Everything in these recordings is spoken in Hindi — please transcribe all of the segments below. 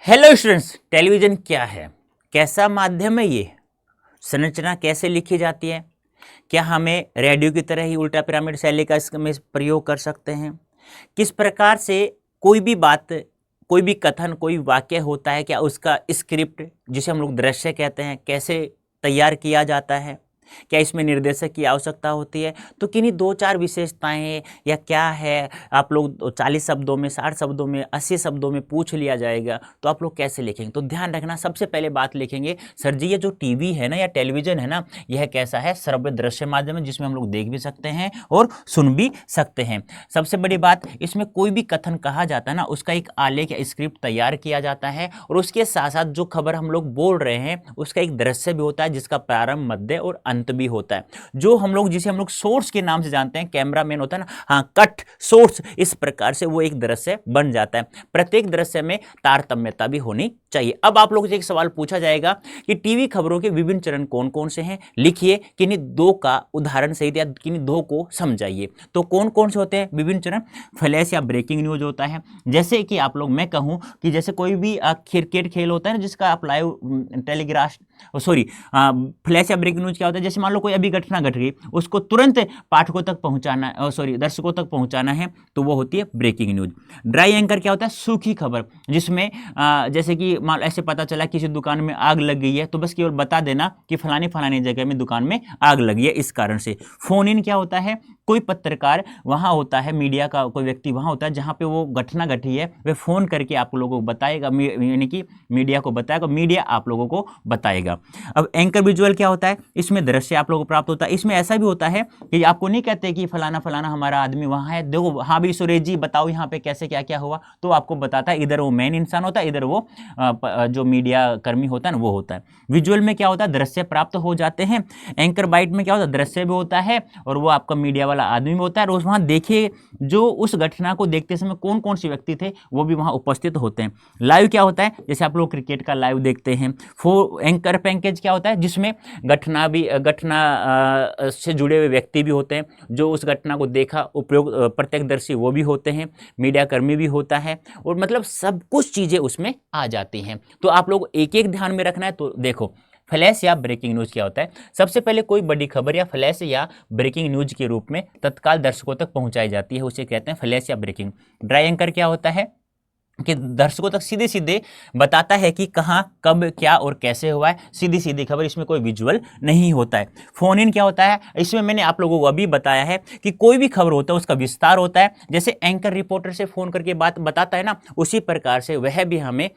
हेलो स्टूडेंट्स, टेलीविजन क्या है, कैसा माध्यम है, ये संरचना कैसे लिखी जाती है, क्या हमें रेडियो की तरह ही उल्टा पिरामिड शैली का इसमें प्रयोग कर सकते हैं, किस प्रकार से कोई भी बात, कोई भी कथन, कोई वाक्य होता है, क्या उसका स्क्रिप्ट जिसे हम लोग दृश्य कहते हैं कैसे तैयार किया जाता है, क्या इसमें निर्देशक की आवश्यकता होती है। तो किन्हीं दो चार विशेषताएं हैं या क्या है, आप लोग 40 शब्दों में, 60 शब्दों में, 80 शब्दों में पूछ लिया जाएगा तो आप लोग कैसे लिखेंगे। तो ध्यान रखना, सबसे पहले बात लिखेंगे सर जी ये जो टीवी है ना या टेलीविजन है ना, यह कैसा है, श्रव्य दृश्य माध्यम है जिसमें हम लोग देख भी सकते हैं और सुन भी सकते हैं। सबसे बड़ी बात, इसमें कोई भी कथन कहा जाता है ना, उसका एक आलेख या स्क्रिप्ट तैयार किया जाता है और उसके साथ साथ जो खबर हम लोग बोल रहे हैं उसका एक दृश्य भी होता है जिसका प्रारंभ, मध्य और अंत भी होता है। जो हम लोग जिसे हम लोग सोर्स के नाम से जानते हैं, कैमरामैन होता है ना, हाँ, कट सोर्स, इस प्रकार से वो एक दृश्य बन जाता है। प्रत्येक दृश्य में तारतम्यता भी होनी चाहिए। अब आप लोगों से एक सवाल पूछा जाएगा कि टीवी खबरों के विभिन्न चरण कौन कौन से हैं, लिखिए, किन्हीं दो का उदाहरण सहित या किन्हीं दो को समझाइए। तो कौन कौन से होते हैं विभिन्न चरण? फ्लैश या ब्रेकिंग न्यूज होता है, जैसे कि आप लोग, मैं कहूं कि जैसे कोई भी क्रिकेट खेल होता है ना जिसका आप लाइव टेलीग्राफ, सॉरी, फ्लैश या ब्रेकिंग न्यूज क्या होता है, जैसे मान लो कोई अभी घटना घट गई, उसको तुरंत पाठकों तक पहुंचाना, सॉरी, दर्शकों तक पहुंचाना है, तो वो होती है ब्रेकिंग न्यूज। ड्राई एंकर क्या होता है? सूखी खबर, जिसमें जैसे कि मान ऐसे पता चला किसी दुकान में आग लग गई है तो बस केवल बता देना कि फलानी फलानी जगह में दुकान में आग लगी है इस कारण से। फोन इन क्या होता है? कोई पत्रकार वहां होता है, मीडिया का कोई व्यक्ति वहां होता है जहां पे वो घटना घटी है, वह फोन करके आप लोगों को बताएगा, यानी कि मीडिया को बताएगा, मीडिया आप लोगों को बताएगा। अब एंकर विजुअल क्या होता है? इसमें दृश्य आप लोगों को प्राप्त होता है। इसमें ऐसा भी होता है कि आपको नहीं कहते कि फलाना फलाना हमारा आदमी वहां है, देखो हाँ भी सुरेश जी बताओ यहाँ पे कैसे क्या क्या हुआ, तो आपको बताता है। इधर वो मेन इंसान होता है, इधर वो जो मीडिया कर्मी होता है ना वो होता है। विजुअल में क्या होता है? दृश्य प्राप्त हो जाते हैं। एंकर बाइट में क्या होता है? दृश्य भी होता है और वो आपका मीडिया वाला आदमी भी होता है। और वहां देखिए जो उस घटना को देखते समय कौन कौन से व्यक्ति थे वो भी वहां उपस्थित होते हैं। लाइव क्या होता है? जैसे आप लोग क्रिकेट का लाइव देखते हैं। एंकर पैकेज क्या होता है? जिसमें घटना से जुड़े हुए व्यक्ति भी होते हैं, जो उस घटना को देखा, उपयोग प्रत्यक्षदर्शी वो भी होते हैं, मीडिया कर्मी भी होता है, और मतलब सब कुछ चीजें उसमें आ जाती हैं। तो आप लोग एक एक ध्यान में रखना है। तो देखो, फ्लैश या ब्रेकिंग न्यूज क्या होता है? सबसे पहले कोई बड़ी खबर या फ्लैश या ब्रेकिंग न्यूज के रूप में तत्काल दर्शकों तक पहुंचाई जाती है, उसे कहते हैं फ्लैश या ब्रेकिंग। ड्राई एंकर क्या होता है? कि दर्शकों तक सीधे सीधे बताता है कि कहां, कब, क्या और कैसे हुआ है, सीधी सीधी खबर, इसमें कोई विजुअल नहीं होता है। फोन इन क्या होता है? इसमें मैंने आप लोगों को अभी बताया है कि कोई भी खबर होता है उसका विस्तार होता है। जैसे एंकर रिपोर्टर से फोन करके बात बताता है ना, उसी प्रकार से वह भी हमें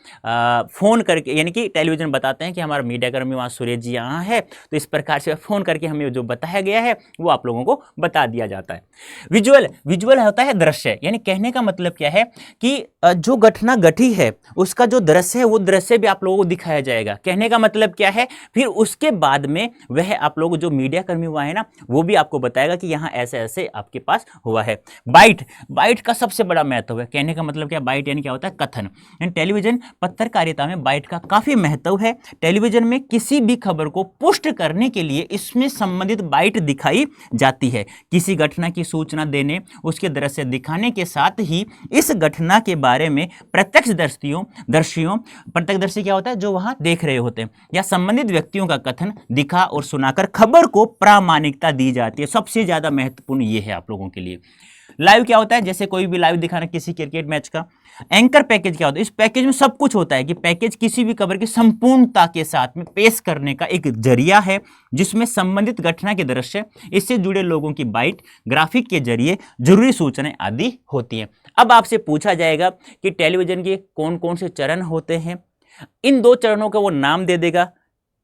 फोन करके, यानी कि टेलीविजन बताते हैं कि हमारा मीडिया कर्मी वहाँ सुरेश जी यहाँ है, तो इस प्रकार से फोन करके हमें जो बताया गया है वो आप लोगों को बता दिया जाता है। विजुअल होता है दृश्य, यानी कहने का मतलब क्या है कि जो घटना घटी है उसका जो दृश्य है वो दृश्य भी आप लोगों को दिखाया जाएगा। कहने का मतलब क्या है? फिर उसके बाद में वह आप लोग जो मीडिया कर्मी हुआ है ना वो भी आपको बताएगा कि यहाँ ऐसे ऐसे आपके पास हुआ है। बाइट का सबसे बड़ा महत्व है। कहने का मतलब क्या? बाइट यानी क्या होता है? कथन। यानी टेलीविजन पत्रकारिता में बाइट का काफी महत्व है। टेलीविजन में किसी भी खबर को पुष्ट करने के लिए इसमें संबंधित बाइट दिखाई जाती है। किसी घटना की सूचना देने, उसके दृश्य दिखाने के साथ ही इस घटना के बारे में प्रत्यक्षदर्शी क्या होता है? जो वहां देख रहे होते हैं, या संबंधित व्यक्तियों का कथन दिखा और सुनाकर खबर को प्रामाणिकता दी जाती है। सबसे ज्यादा महत्वपूर्ण यह है आप लोगों के लिए। लाइव क्या होता है? जैसे कोई भी लाइव दिखाना किसी क्रिकेट मैच का। एंकर पैकेज क्या होता है? इस पैकेज में सब कुछ होता है कि पैकेज किसी भी खबर की संपूर्णता के साथ में पेश करने का एक जरिया है, जिसमें संबंधित घटना के दृश्य, इससे जुड़े लोगों की बाइट, ग्राफिक के जरिए जरूरी सूचनाएं आदि होती हैं। अब आपसे पूछा जाएगा कि टेलीविजन के कौन कौन से चरण होते हैं। इन दो चरणों का वो नाम दे देगा,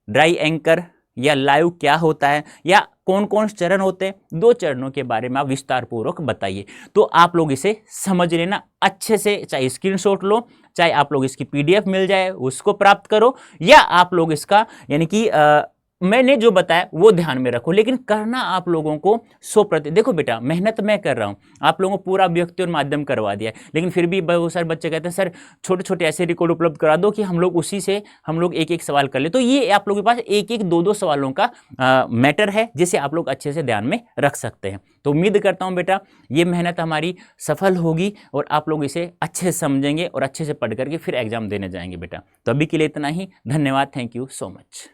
ड्राई एंकर या लाइव क्या होता है, या कौन कौन से चरण होते हैं। दो चरणों के बारे में आप विस्तार पूर्वक बताइए। तो आप लोग इसे समझ लेना अच्छे से, चाहे स्क्रीनशॉट लो, चाहे आप लोग इसकी पीडीएफ मिल जाए उसको प्राप्त करो, या आप लोग इसका यानी कि मैंने जो बताया वो ध्यान में रखो, लेकिन करना आप लोगों को 100%। देखो बेटा, मेहनत मैं कर रहा हूँ, आप लोगों को पूरा व्यक्ति और माध्यम करवा दिया, लेकिन फिर भी बहुत सारे बच्चे कहते हैं सर छोटे छोटे ऐसे रिकॉर्ड उपलब्ध करा दो कि हम लोग उसी से हम लोग एक एक सवाल कर ले। तो ये आप लोगों के पास एक एक दो दो सवालों का मैटर है जिसे आप लोग अच्छे से ध्यान में रख सकते हैं। तो उम्मीद करता हूँ बेटा ये मेहनत हमारी सफल होगी और आप लोग इसे अच्छे से समझेंगे और अच्छे से पढ़ करके फिर एग्जाम देने जाएंगे बेटा। तो अभी के लिए इतना ही, धन्यवाद, थैंक यू सो मच।